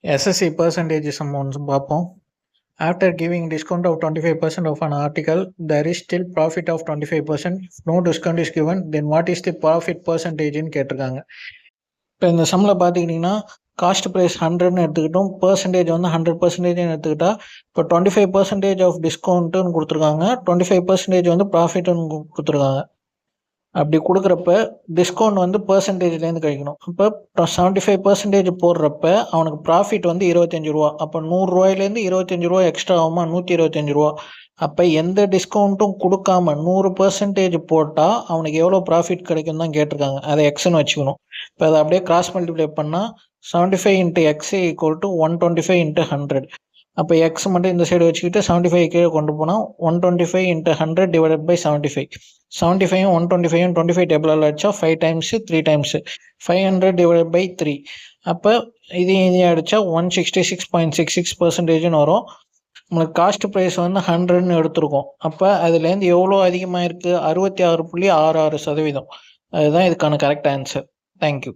SSC percentages amounts பார்ப்போம். After giving discount of 25% of an article, there is still profit of 25%. If no discount is given, then what is the profit percentage ன்னு கேட்டிருக்காங்க. இப்போ இந்த சம்மில் பார்த்துக்கிட்டிங்கன்னா cost price 100ன்னு எடுத்துக்கிட்டோம், percentage வந்து 100% எடுத்துக்கிட்டா இப்போ 25% ஆஃப் டிஸ்கவுண்ட்டுன்னு கொடுத்துருக்காங்க, 25% வந்து ப்ராஃபிட்டுன்னு கொடுத்துருக்காங்க. அப்படி கொடுக்குறப்ப டிஸ்கவுண்ட் வந்து பர்சன்டேஜ்லேருந்து கழிக்கணும். இப்போ 75% போடுறப்ப அவனுக்கு ப்ராஃபிட் வந்து 25 ரூபா. அப்போ 100 ரூபாயிலேருந்து 25 ரூபா எக்ஸ்ட்ரா ஆகுமா, 125 ரூபா. அப்போ எந்த டிஸ்கவுண்ட்டும் கொடுக்காம 100% போட்டால் அவனுக்கு எவ்வளோ ப்ராஃபிட் கிடைக்கும் தான் கேட்டிருக்காங்க. அதை எக்ஸ்ன்னு வச்சுக்கணும். இப்போ அதை அப்படியே கிராஸ் மல்டிப்ளை பண்ணால் 75 × x = 125 × 100. அப்போ எக்ஸ் மட்டும் இந்த சைடு வச்சுக்கிட்டு 75 கீழே கொண்டு போனால் 125 × 100 / 75. 75 125 25 டேபிளில் அடித்தா 5 times 3 times 500 / 3. அப்போ இதையும் அடித்தா 166.66% வரும். நம்மளுக்கு காஸ்ட் ப்ரைஸ் வந்து 100ன்னு எடுத்திருக்கோம். அப்போ அதுலேருந்து எவ்வளோ அதிகமாக இருக்குது, 66.66%. அதுதான் இதுக்கான கரெக்ட் ஆன்சர். தேங்க்யூ.